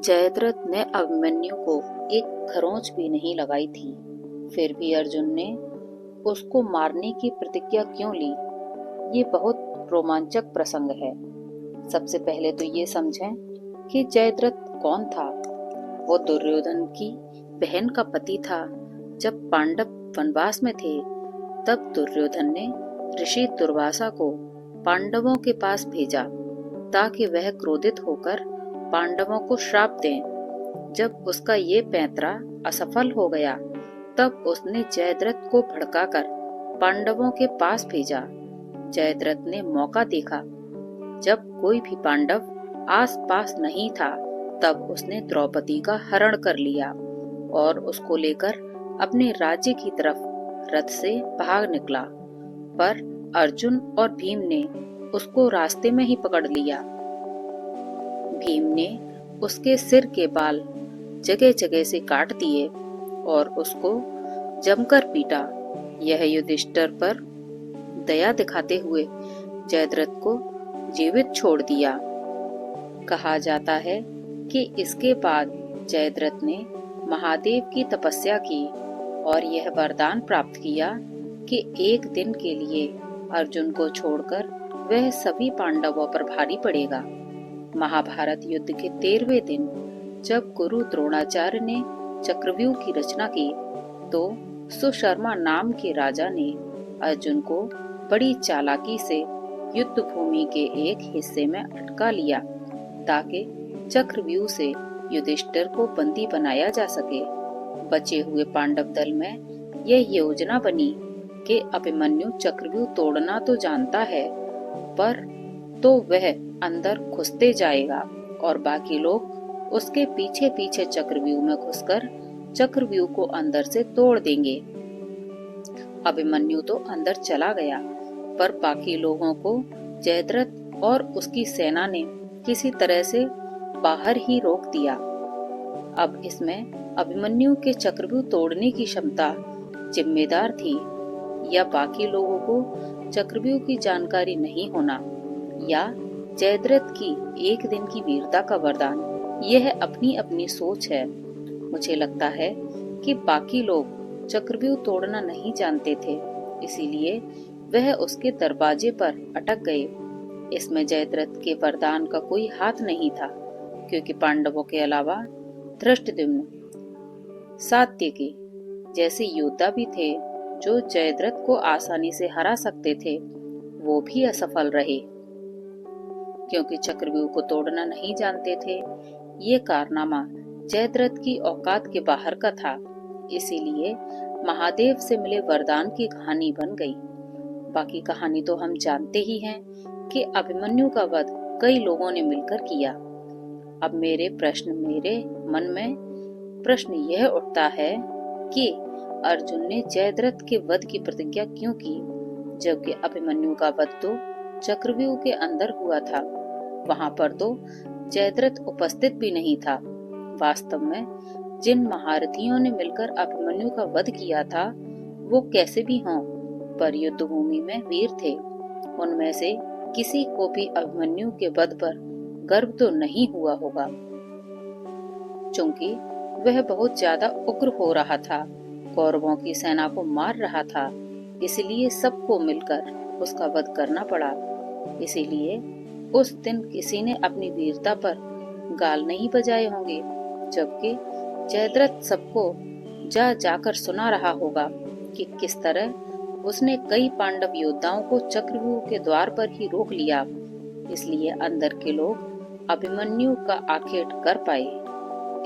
जयद्रथ ने अभिमन्यु को एक खरोंच भी नहीं लगाई थी, फिर भी अर्जुन ने उसको मारने की प्रतिज्ञा क्यों ली? ये बहुत रोमांचक प्रसंग है। सबसे पहले तो ये समझें कि जयद्रथ कौन था। वो दुर्योधन की बहन का पति था। जब पांडव वनवास में थे, तब दुर्योधन ने ऋषि दुर्वासा को पांडवों के पास भेजा ताकि वह क्रोधित होकर पांडवों को श्राप दें। जब उसका ये पैंतरा असफल हो गया, तब उसने जयद्रथ को भड़काकर पांडवों के पास भेजा। जयद्रथ ने मौका देखा, जब कोई भी पांडव आस पास नहीं था, तब उसने द्रौपदी का हरण कर लिया और उसको लेकर अपने राज्य की तरफ रथ से भाग निकला। पर अर्जुन और भीम ने उसको रास्ते में ही पकड़ लिया। भीम ने उसके सिर के बाल जगह जगह से काट दिए और उसको जमकर पीटा। यह युधिष्ठिर पर दया दिखाते हुए जयद्रथ को जीवित छोड़ दिया। कहा जाता है कि इसके बाद जयद्रथ ने महादेव की तपस्या की और यह वरदान प्राप्त किया कि एक दिन के लिए अर्जुन को छोड़कर वह सभी पांडवों पर भारी पड़ेगा। महाभारत युद्ध के 13वें दिन जब गुरु द्रोणाचार्य ने चक्रव्यूह की रचना की, तो सुशर्मा नाम के राजा ने अर्जुन को बड़ी चालाकी से युद्ध भूमि के एक हिस्से में अटका लिया ताकि चक्रव्यूह से युधिष्ठिर को बंदी बनाया जा सके। बचे हुए पांडव दल में यह योजना बनी कि अभिमन्यु चक्रव्यूह तोड़ना तो जानता है, पर तो वह अंदर घुसते जाएगा और बाकी लोग उसके पीछे पीछे चक्रव्यूह में घुसकर चक्रव्यूह को अंदर से तोड़ देंगे। अभिमन्यु तो अंदर चला गया, पर बाकी लोगों को जयद्रथ और उसकी सेना ने किसी तरह से बाहर ही रोक दिया। अब इसमें अभिमन्यु के चक्रव्यूह तोड़ने की क्षमता जिम्मेदार थी या बाकी लोगों को चक्रव्यूह की जानकारी नहीं होना, या जयद्रथ की एक दिन की वीरता का वरदान। यह अपनी अपनी सोच है। मुझे लगता है कि बाकी लोग चक्रव्यूह तोड़ना नहीं जानते थे, इसीलिए वह उसके दरवाजे पर अटक गए। इसमें जयद्रथ के वरदान का कोई हाथ नहीं था, क्योंकि पांडवों के अलावा धृष्टद्युम्न, सात्यकी जैसे योद्धा भी थे जो जयद्रथ को आसानी से हरा सकते थे। वो भी असफल रहे, क्योंकि चक्रव्यूह को तोड़ना नहीं जानते थे। ये कारनामा जयद्रथ की औकात के बाहर का था, इसीलिए महादेव से मिले वरदान की कहानी बन गई। बाकी कहानी तो हम जानते ही हैं कि अभिमन्यु का वध कई लोगों ने मिलकर किया। अब मेरे मन में प्रश्न यह उठता है कि अर्जुन ने जयद्रथ के वध की प्रतिज्ञा क्यों की, जबकि अभिमन्यु का वध तो चक्रव्यूह के अंदर हुआ था। वहां पर तो जयद्रथ उपस्थित भी नहीं था। वास्तव में जिन महारथियों ने मिलकर अभिमन्यु का वध किया था, वो कैसे भी हों, पर युद्ध भूमि में वीर थे। उनमें से किसी को भी अभिमन्यु के वध पर गर्व तो नहीं हुआ होगा, क्योंकि वह बहुत ज्यादा उग्र हो रहा था, कौरवों की सेना को मार रहा था। इसलिए सबको मिलकर उसका वध करना पड़ा। इसीलिए उस दिन किसी ने अपनी वीरता पर गाल नहीं बजाए होंगे, जबकि जयद्रथ सबको जाकर सुना रहा होगा कि किस तरह उसने कई पांडव योद्धाओं को चक्रव्यूह के द्वार पर ही रोक लिया। इसलिए अंदर के लोग अभिमन्यु का आखेट कर पाए।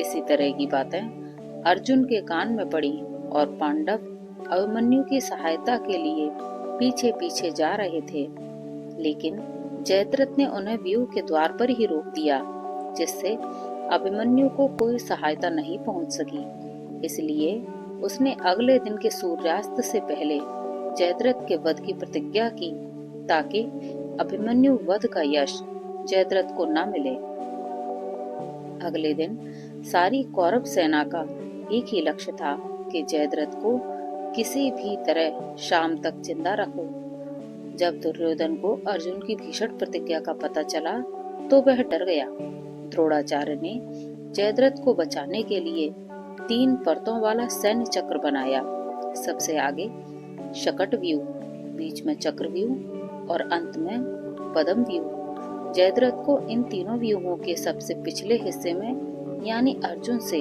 इसी तरह की बातें अर्जुन के कान में पड़ी और पांडव अभिमन्यु की सहायता के लिए पीछे पीछे जा रहे थे, लेकिन जयद्रथ ने उन्हें व्यूह के द्वार पर ही रोक दिया, जिससे अभिमन्यु को कोई सहायता नहीं पहुंच सकी। इसलिए उसने अगले दिन के सूर्यास्त से पहले जयद्रथ के वध की प्रतिज्ञा की, ताकि अभिमन्यु वध का यश जयद्रथ को न मिले। अगले दिन सारी कौरव सेना का एक ही लक्ष्य था कि जयद्रथ को किसी भी तरह शाम तक जिंदा रखो। जब दुर्योधन को अर्जुन की भीषण प्रतिज्ञा का पता चला, तो वह डर गया। द्रोणाचार्य ने जयद्रथ को बचाने के लिए 3 परतों वाला सैन्य चक्र बनाया। सबसे आगे शकट व्यूह, बीच में चक्र व्यूह और अंत में पद्म व्यूह। जयद्रथ को इन तीनों व्यूहों के सबसे पिछले हिस्से में यानी अर्जुन से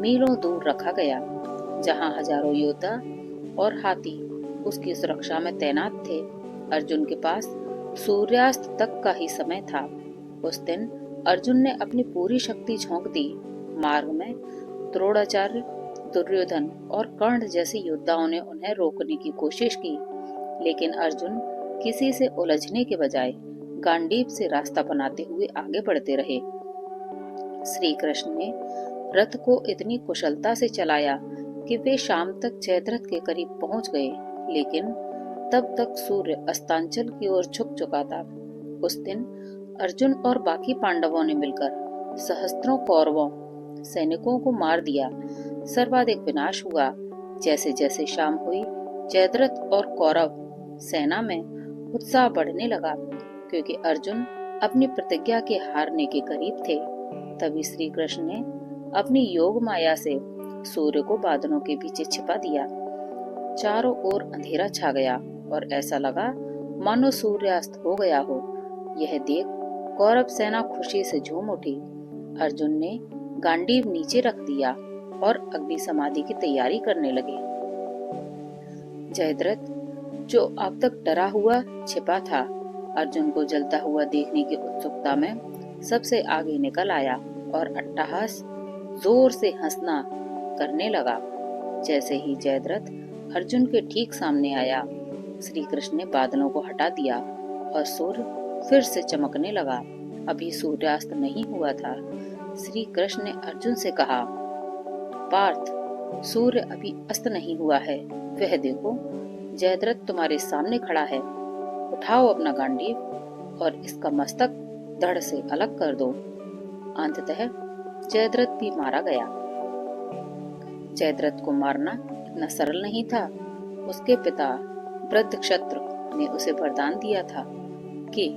मीलों दूर रखा गया, जहां हजारों योद्धा और हाथी उसकी सुरक्षा में तैनात थे। अर्जुन के पास सूर्यास्त तक का ही समय था। उस दिन अर्जुन ने अपनी पूरी शक्ति झोंक दी। मार्ग में द्रोणाचार्य, दुर्योधन और कर्ण जैसे योद्धाओं ने उन्हें रोकने की कोशिश की, लेकिन अर्जुन किसी से उलझने के बजाय गांडीव से रास्ता बनाते हुए आगे बढ़ते रहे। श्री कृष्ण ने रथ को इतनी कुशलता से चलाया कि वे शाम तक जयद्रथ के करीब पहुंच गए, लेकिन तब तक सूर्य अस्तांचल की ओर झुक चुका था। उस दिन अर्जुन और बाकी पांडवों ने मिलकर सहस्त्रों कौरवों सैनिकों को मार दिया। सर्वाधिक विनाश हुआ। जैसे जैसे शाम हुई, जयद्रथ और कौरव सेना में उत्साह बढ़ने लगा, क्योंकि अर्जुन अपनी प्रतिज्ञा के हारने के करीब थे। तभी श्री कृष्ण ने अपनी योग माया से सूर्य को बादलों के पीछे छिपा दिया। चारों ओर अंधेरा छा गया और ऐसा लगा मानो सूर्यास्त हो गया हो। यह देख कौरव सेना खुशी से झूम उठी। अर्जुन ने गांडीव नीचे रख दिया और अग्नि समाधि की तैयारी करने लगे। जयद्रथ, जो अब तक डरा हुआ छिपा था, अर्जुन को जलता हुआ देखने की उत्सुकता में सबसे आगे निकल आया और अट्टहास जोर से हंसना करने लगा। जैसे ही जयद्रथ अर्जुन के ठीक सामने आया, श्री कृष्ण ने बादलों को हटा दिया और सूर्य फिर से चमकने लगा। अभी सूर्यास्त नहीं हुआ था। श्री कृष्ण ने अर्जुन से कहा, पार्थ, सूर्य अभी अस्त नहीं हुआ है। वह देखो, जयद्रथ तुम्हारे सामने खड़ा है। उठाओ अपना गांडीव और इसका मस्तक धड़ से अलग कर दो। अंततः जयद्रथ भी मारा गया। जयद्रथ को मारना इतना सरल नहीं था। उसके पिता वृद्धक्षत्र ने उसे वरदान दिया था कि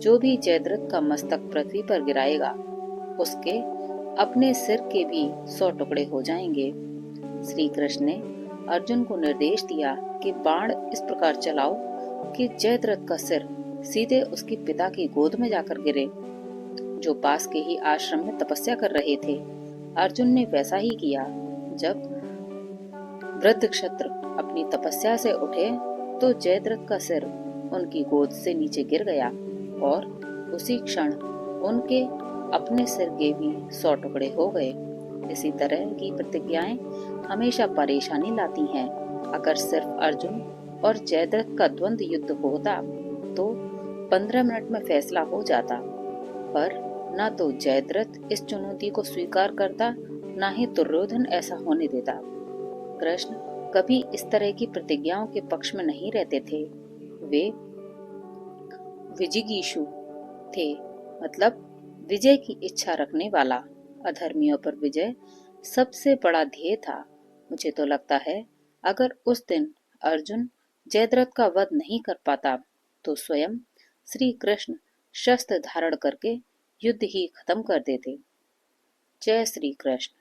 जो भी जयद्रथ का मस्तक पृथ्वी पर गिराएगा, उसके अपने सिर के भी 100 टुकड़े हो जाएंगे। श्री कृष्ण ने अर्जुन को निर्देश दिया कि बाण इस प्रकार चलाओ कि जयद्रथ का सिर सीधे उसके पिता की गोद में जाकर गिरे, जो पास के ही आश्रम में तपस्या कर रहे थे। अर्जुन ने वैसा ही किया। जब वृद्धक्षत्र अपनी तपस्या से उठे तो जयद्रथ का सिर उनकी गोद से नीचे गिर गया और उसी क्षण उनके अपने सिर के भी 100 टुकड़े हो गए। इसी तरह की प्रतिज्ञाएं हमेशा परेशानी लाती हैं। अगर सिर्फ अर्जुन और जयद्रथ का द्वंद्व युद्ध होता तो 15 मिनट में फैसला हो जाता, पर न तो जयद्रथ इस चुनौती को स्वीकार करता, न ही दुर्योधन ऐसा होने देता। कृष्ण कभी इस तरह की प्रतिज्ञाओं के पक्ष में नहीं रहते थे। वे विजिगीषु थे, मतलब विजय की इच्छा रखने वाला। अधर्मियों पर विजय सबसे बड़ा ध्येय था। मुझे तो लगता है अगर उस दिन अर्जुन जयद्रथ का वध नहीं कर पाता तो स्वयं श्री कृष्ण शस्त्र धारण करके युद्ध ही खत्म कर देते। जय श्री कृष्ण।